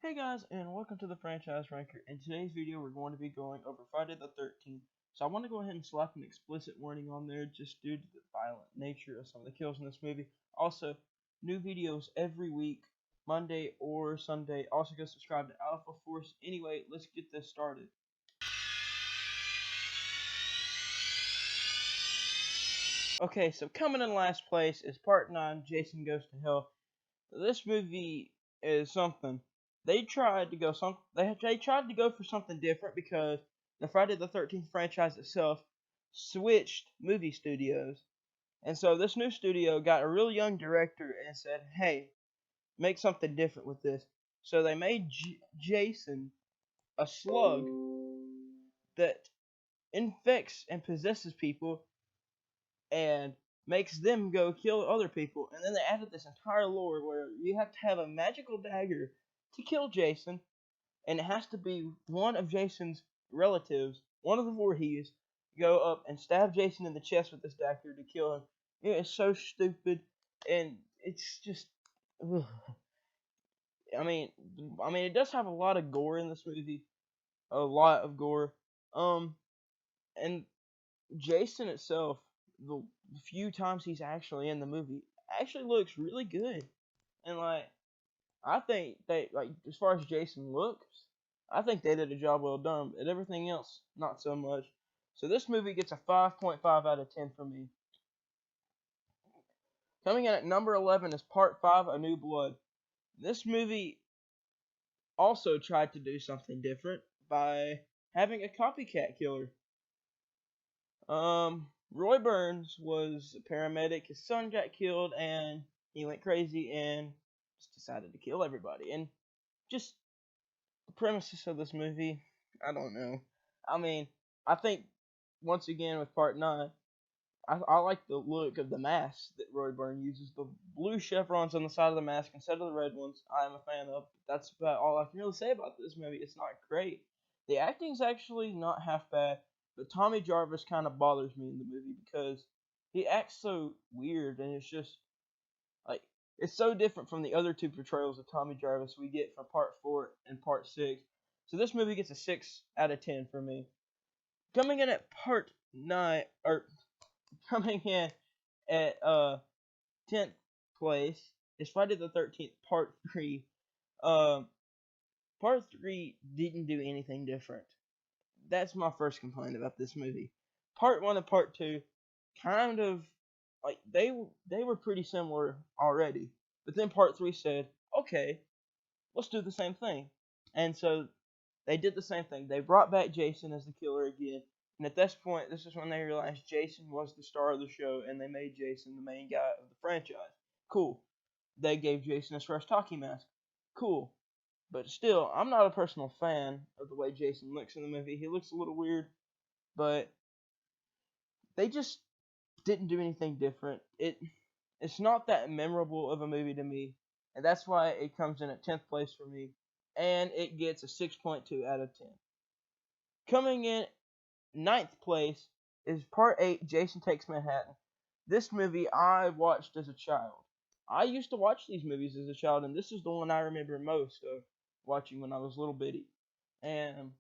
Hey guys, and welcome to the Franchise Ranker. In today's video, we're going to be going over Friday the 13th. So I want to go ahead and slap an explicit warning on there just due to the violent nature of some of the kills in this movie. Also, new videos every week, Monday or Sunday. Also, go subscribe to Alpha Force. Anyway, let's get this started. Okay, so coming in last place is Part 9, Jason Goes to Hell. This movie is something. They tried to go for something different because the Friday the 13th franchise itself switched movie studios. And so this new studio got a real young director and said, "Hey, make something different with this." So they made Jason a slug that infects and possesses people and makes them go kill other people. And then they added this entire lore where you have to have a magical dagger to kill Jason, and it has to be one of Jason's relatives, one of the Voorhees, go up and stab Jason in the chest with this dagger to kill him. It is so stupid, and it's just, ugh. I mean, it does have a lot of gore in this movie, a lot of gore. And Jason itself, the few times he's actually in the movie, actually looks really good. And I think they as far as Jason looks, I think they did a job well done. And everything else, not so much. So this movie gets a 5.5 out of 10 from me. Coming in at number 11 is Part 5, A New Blood. This movie also tried to do something different by having a copycat killer. Roy Burns was a paramedic. His son got killed, and he went crazy and just decided to kill everybody. And just the premises of this movie, I don't know. I mean, I think once again with Part 9, I like the look of the mask that Roy Burns uses. The blue chevrons on the side of the mask instead of the red ones, I'm a fan of. That's about all I can really say about this movie. It's not great. The acting's actually not half bad, but Tommy Jarvis kind of bothers me in the movie because he acts so weird, and it's just like it's so different from the other two portrayals of Tommy Jarvis we get from Part 4 and Part 6. So this movie gets a 6 out of 10 for me. Coming in at Part 9, or coming in at 10th place is Friday the 13th Part 3. Part 3 didn't do anything different. That's my first complaint about this movie. Part 1 and Part 2 kind of like they were pretty similar already. But then Part 3 said, "Okay, let's do the same thing." And so they did the same thing. They brought back Jason as the killer again. And at this point, this is when they realized Jason was the star of the show, and they made Jason the main guy of the franchise. Cool. They gave Jason his first hockey mask. Cool. But still, I'm not a personal fan of the way Jason looks in the movie. He looks a little weird, but they just didn't do anything different. It's not that memorable of a movie to me, and that's why it comes in at 10th place for me, and it gets a 6.2 out of 10. Coming in ninth place is Part 8, Jason Takes Manhattan. This movie I watched as a child. I used to watch these movies as a child, and this is the one I remember most of watching when I was little bitty. And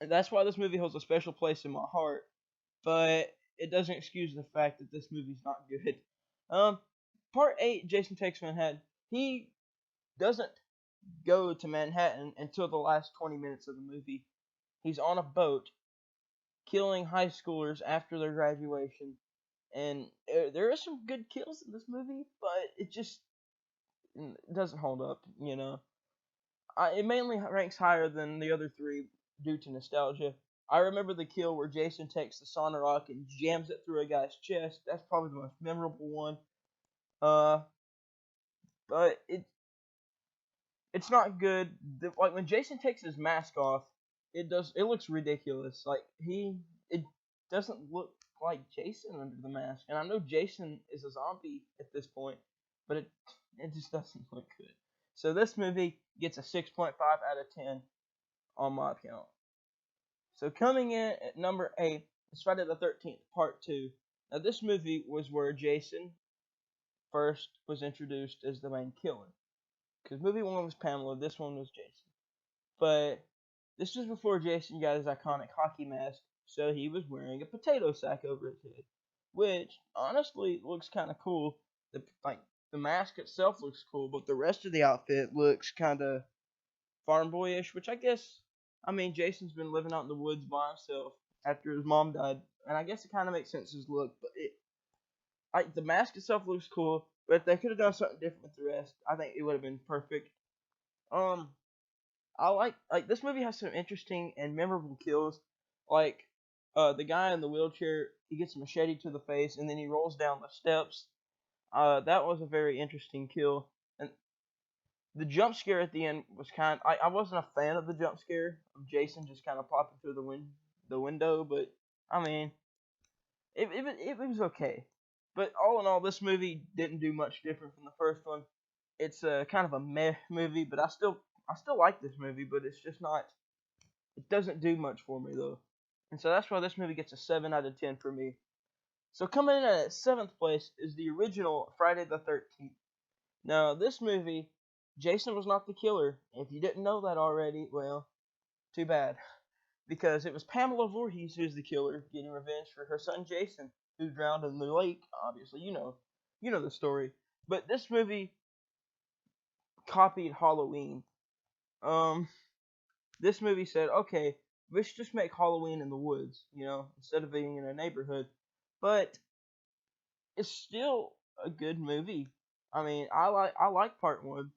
that's why this movie holds a special place in my heart, but it doesn't excuse the fact that this movie's not good. Um, Part 8, Jason Takes Manhattan. He doesn't go to Manhattan until the last 20 minutes of the movie. He's on a boat killing high schoolers after their graduation. And there are some good kills in this movie, but it just doesn't hold up, you know. It mainly ranks higher than the other three due to nostalgia. I remember the kill where Jason takes the sauna rock and jams it through a guy's chest. That's probably the most memorable one. Uh, but it's not good. Like when Jason takes his mask off, it looks ridiculous. Like it doesn't look like Jason under the mask. And I know Jason is a zombie at this point, but it just doesn't look good. So this movie gets a 6.5 out of 10 on my account. So coming in at number 8 is Friday the 13th Part 2. Now this movie was where Jason first was introduced as the main killer. Because movie 1 was Pamela, this one was Jason. But this was before Jason got his iconic hockey mask, so he was wearing a potato sack over his head, which honestly looks kind of cool. The mask itself looks cool, but the rest of the outfit looks kind of farm boyish, which I guess, I mean, Jason's been living out in the woods by himself after his mom died, and I guess it kind of makes sense his look. But the mask itself looks cool, but if they could have done something different with the rest, I think it would have been perfect. Um, I like this movie has some interesting and memorable kills, like the guy in the wheelchair, he gets a machete to the face and then he rolls down the steps. That was a very interesting kill, and the jump scare at the end was I wasn't a fan of the jump scare of Jason just kind of popping through the window, but I mean it was okay. But all in all, this movie didn't do much different from the first one. It's a kind of a meh movie, but I still like this movie, but it's just not. It doesn't do much for me though, and so that's why this movie gets a 7 out of 10 for me. So coming in at seventh place is the original Friday the 13th. Now this movie, Jason was not the killer. If you didn't know that already, well, too bad, because it was Pamela Voorhees who's the killer, getting revenge for her son Jason, who drowned in the lake. Obviously, you know the story. But this movie copied Halloween. Um, this movie said, okay, we should just make Halloween in the woods, instead of being in a neighborhood. But it's still a good movie. I mean, I like part one.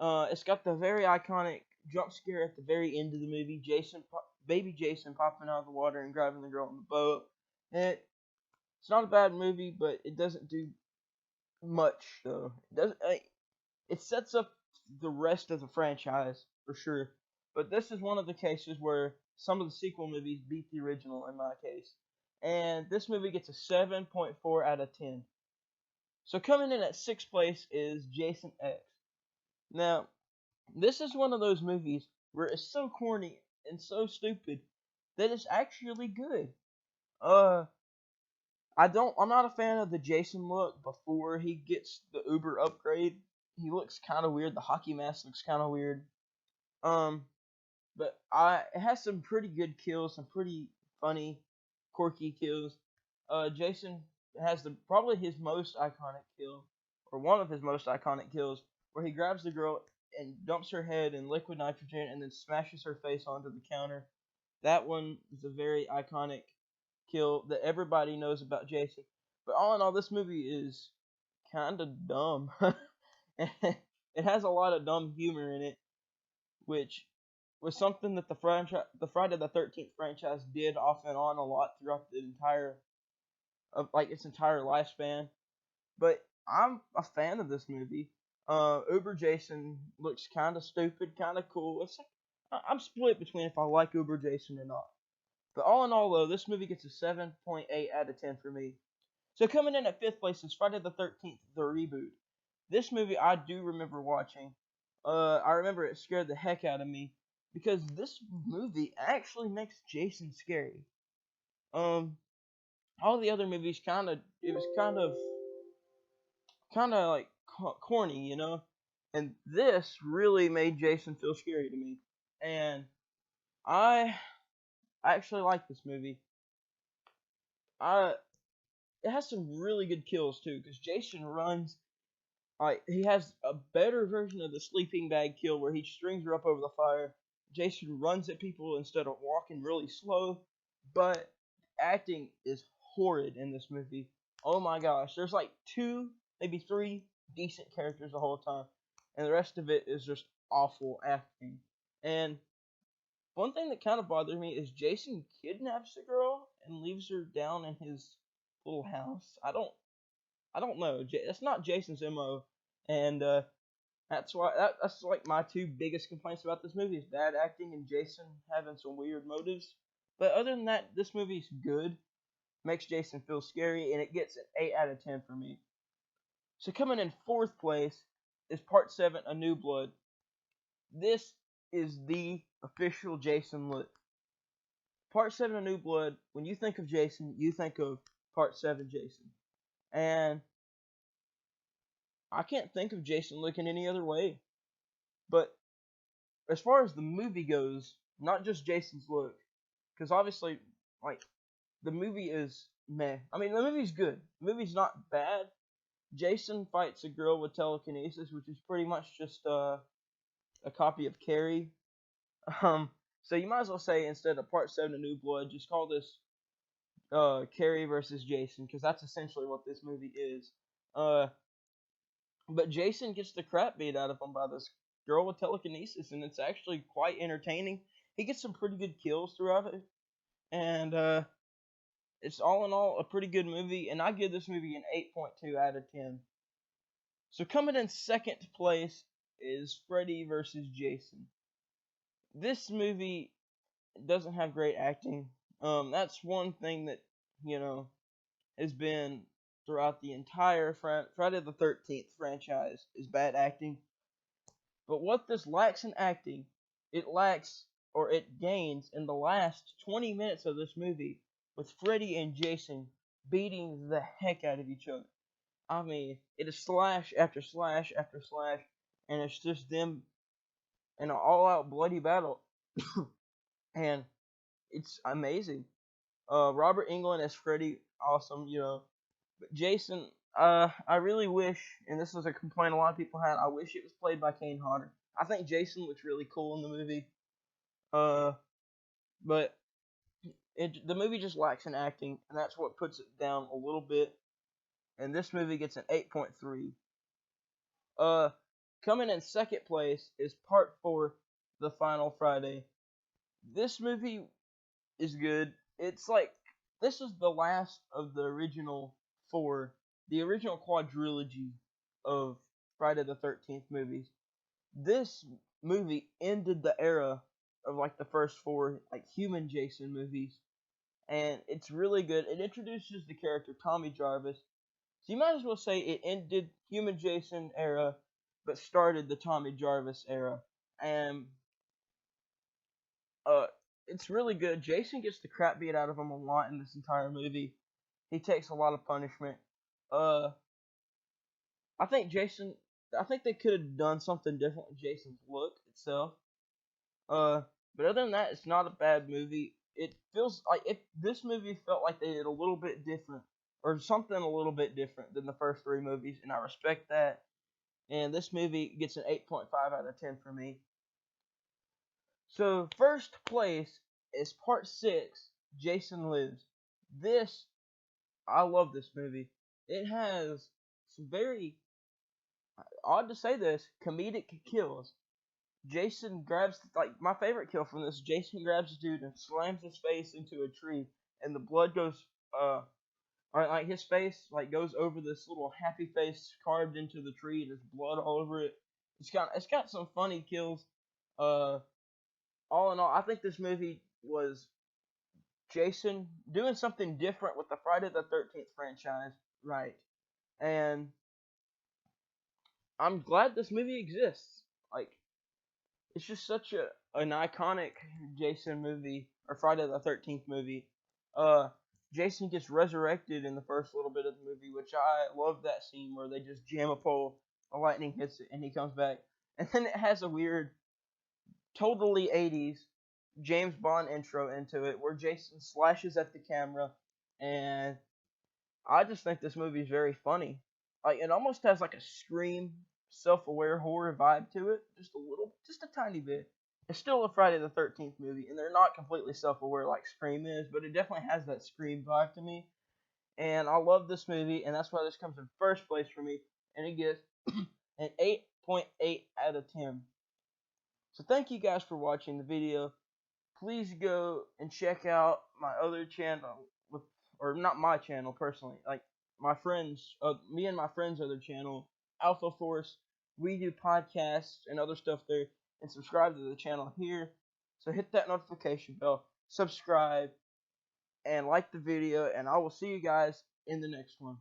It's got the very iconic jump scare at the very end of the movie. Baby Jason popping out of the water and grabbing the girl on the boat. It's not a bad movie, but it doesn't do much though. It sets up the rest of the franchise for sure. But this is one of the cases where some of the sequel movies beat the original in my case. And this movie gets a 7.4 out of 10. So coming in at sixth place is Jason X. Now, this is one of those movies where it's so corny and so stupid that it's actually good. Uh, I'm not a fan of the Jason look before he gets the Uber upgrade. He looks kind of weird. The hockey mask looks kind of weird. Um, but it has some pretty good kills, some pretty funny, quirky kills. Jason has probably his most iconic kill, or one of his most iconic kills, where he grabs the girl and dumps her head in liquid nitrogen and then smashes her face onto the counter. That one is a very iconic kill that everybody knows about Jason. But all in all, this movie is kind of dumb. It has a lot of dumb humor in it, which was something that the Friday the 13th franchise did off and on a lot throughout the entire of like its entire lifespan. But I'm a fan of this movie. Uber Jason looks kind of stupid, kind of cool. I'm split between if I like Uber Jason or not. But all in all, though, this movie gets a 7.8 out of 10 for me. So coming in at fifth place is Friday the 13th, the reboot. This movie I do remember watching. I remember it scared the heck out of me because this movie actually makes Jason scary. Um, all the other movies it was kind of like corny, and this really made Jason feel scary to me. And I actually like this movie. I It has some really good kills too, because Jason runs. He has a better version of the sleeping bag kill where he strings her up over the fire. Jason runs at people instead of walking really slow, but acting is horrid in this movie. Oh my gosh, there's like two, maybe three decent characters the whole time, and the rest of it is just awful acting. And one thing that kind of bothers me is Jason kidnaps the girl and leaves her down in his little house. I don't know. That's not Jason's MO, and that's like my two biggest complaints about this movie is bad acting and Jason having some weird motives. But other than that, this movie's good, makes Jason feel scary, and it gets an 8 out of 10 for me. So coming in fourth place is Part 7, A New Blood. This is the official Jason look. Part 7, A New Blood. When you think of Jason, you think of Part 7 Jason, and I can't think of Jason looking any other way. But as far as the movie goes, not just Jason's look, because obviously, like, the movie is meh. I mean, the movie's good. The movie's not bad. Jason fights a girl with telekinesis, which is pretty much just a copy of Carrie. Um, so you might as well say, instead of Part 7 of New Blood, just call this Carrie versus Jason, because that's essentially what this movie is. Uh, but Jason gets the crap beat out of him by this girl with telekinesis, and it's actually quite entertaining. He gets some pretty good kills throughout it, and it's all in all a pretty good movie, and I give this movie an 8.2 out of 10. So coming in second place is Freddy vs. Jason. This movie doesn't have great acting. That's one thing that, you know, has been throughout the entire Friday the 13th franchise is bad acting. But what this lacks in acting, it lacks or it gains in the last 20 minutes of this movie with Freddy and Jason beating the heck out of each other. I mean, it is slash after slash after slash, and it's just them in an all-out bloody battle, and it's amazing. Robert Englund as Freddy, awesome, you know. But Jason, I really wish, and this is a complaint a lot of people had, I wish it was played by Kane Hodder. I think Jason looks really cool in the movie. But the movie just lacks in acting, and that's what puts it down a little bit. And this movie gets an 8.3. Coming in second place is Part 4, The Final Friday. This movie is good. It's like, this is the last of the original 4, the original quadrilogy of Friday the 13th movies. This movie ended the era of like the first 4 like human Jason movies, and it's really good. It introduces the character Tommy Jarvis. So you might as well say it ended human Jason era but started the Tommy Jarvis era. And uh it's really good. Jason gets the crap beat out of him a lot in this entire movie. He takes a lot of punishment. Uh I think they could have done something different with Jason's look itself. But other than that, it's not a bad movie. It feels like if this movie felt like they did a little bit different, or something a little bit different than the first 3 movies, and I respect that. And this movie gets an 8.5 out of 10 for me. So first place is Part 6, Jason Lives. This, I love this movie. It has some very, odd to say this, comedic kills. Jason grabs, like, my favorite kill from this, Jason grabs a dude and slams his face into a tree, and the blood goes, or like his face, like, goes over this little happy face carved into the tree, and there's blood all over it. It's got some funny kills. All in all, I think this movie was Jason doing something different with the Friday the 13th franchise, right? And I'm glad this movie exists. Like, it's just such an iconic Jason movie, or Friday the 13th movie. Jason gets resurrected in the first little bit of the movie, which I love that scene where they just jam a pole, a lightning hits it, and he comes back. And then it has a weird, totally 80s James Bond intro into it, where Jason slashes at the camera, and I just think this movie is very funny. Like, it almost has like a Scream, self-aware horror vibe to it, just a tiny bit. It's still a Friday the 13th movie, and they're not completely self-aware like Scream is, but it definitely has that Scream vibe to me. And I love this movie, and that's why this comes in first place for me, and it gets an 8.8 out of 10. So thank you guys for watching the video. Please go and check out my other channel, or not my channel personally, like my friends, me and my friends' other channel, Alpha Force. We do podcasts and other stuff there, and subscribe to the channel here. So hit that notification bell, subscribe, and like the video, and I will see you guys in the next one.